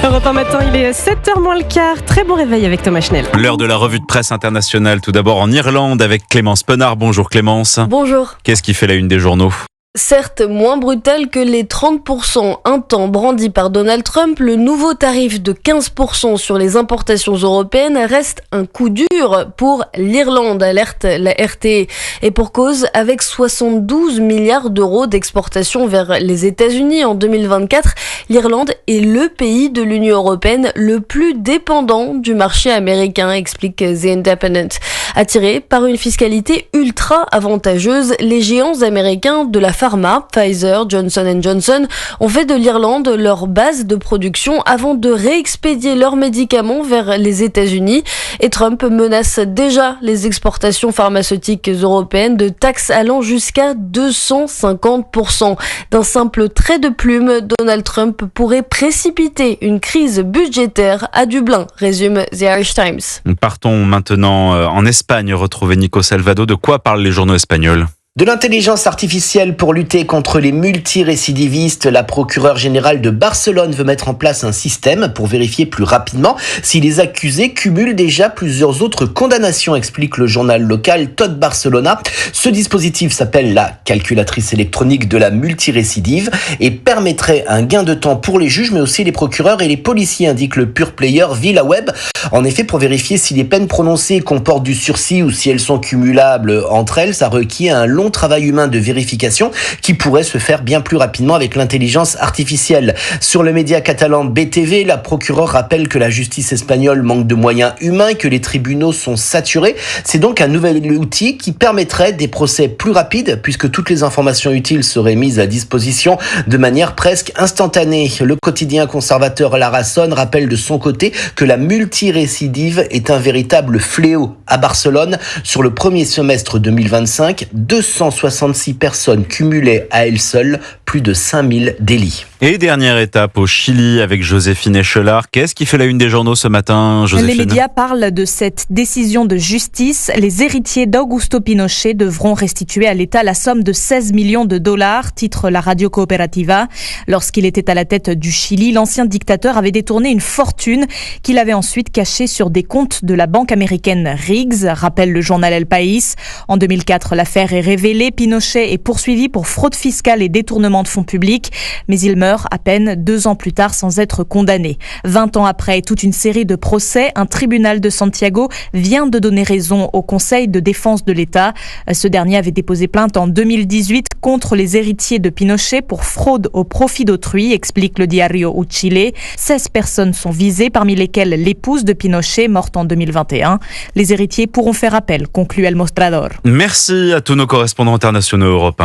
Europe 1 matin, il est 7h moins le quart. Très bon réveil avec Thomas Schnell. L'heure de la revue de presse internationale, tout d'abord en Irlande avec Clémence Penard. Bonjour Clémence. Bonjour. Qu'est-ce qui fait la une des journaux ? Certes moins brutal que les 30% un temps brandis par Donald Trump, le nouveau tarif de 15% sur les importations européennes reste un coup dur pour l'Irlande, alerte la RTE. Et pour cause, avec 72 milliards d'euros d'exportation vers les États-Unis en 2024, l'Irlande est le pays de l'Union européenne le plus dépendant du marché américain, explique The Independent. Attirés par une fiscalité ultra avantageuse, les géants américains de la pharma, Pfizer, Johnson & Johnson, ont fait de l'Irlande leur base de production avant de réexpédier leurs médicaments vers les États-Unis. Et Trump menace déjà les exportations pharmaceutiques européennes de taxes allant jusqu'à 250%. D'un simple trait de plume, Donald Trump pourrait précipiter une crise budgétaire à Dublin, résume The Irish Times. Partons maintenant en Espagne, retrouver Nico Salvado. De quoi parlent les journaux espagnols ? De l'intelligence artificielle pour lutter contre les multirécidivistes, la procureure générale de Barcelone veut mettre en place un système pour vérifier plus rapidement si les accusés cumulent déjà plusieurs autres condamnations, explique le journal local Tot Barcelona. Ce dispositif s'appelle la calculatrice électronique de la multirécidive et permettrait un gain de temps pour les juges mais aussi les procureurs et les policiers, indique le pure player VilaWeb. En effet, pour vérifier si les peines prononcées comportent du sursis ou si elles sont cumulables entre elles, ça requiert un long travail humain de vérification qui pourrait se faire bien plus rapidement avec l'intelligence artificielle. Sur le média catalan BTV, la procureure rappelle que la justice espagnole manque de moyens humains et que les tribunaux sont saturés. C'est donc un nouvel outil qui permettrait des procès plus rapides puisque toutes les informations utiles seraient mises à disposition de manière presque instantanée. Le quotidien conservateur La Razón rappelle de son côté que la multirécidive est un véritable fléau à Barcelone. Sur le premier semestre 2025, 266 personnes cumulaient à elles seules plus de 5000 délits. Et dernière étape au Chili avec Joséphine Echelard. Qu'est-ce qui fait la une des journaux ce matin, Joséphine ? Les médias parlent de cette décision de justice. Les héritiers d'Augusto Pinochet devront restituer à l'État la somme de 16 millions de dollars, titre la Radio Cooperativa. Lorsqu'il était à la tête du Chili, l'ancien dictateur avait détourné une fortune qu'il avait ensuite cachée sur des comptes de la banque américaine Riggs, rappelle le journal El País. En 2004, l'affaire est révélée. Pinochet est poursuivi pour fraude fiscale et détournement de fonds publics, mais il meurt à peine 2 ans plus tard sans être condamné. 20 ans après toute une série de procès, un tribunal de Santiago vient de donner raison au Conseil de défense de l'État. Ce dernier avait déposé plainte en 2018 contre les héritiers de Pinochet pour fraude au profit d'autrui, explique le Diario U Chile. 16 personnes sont visées, parmi lesquelles l'épouse de Pinochet, morte en 2021. Les héritiers pourront faire appel, conclut El Mostrador. Merci à tous nos correspondants internationaux Europe 1.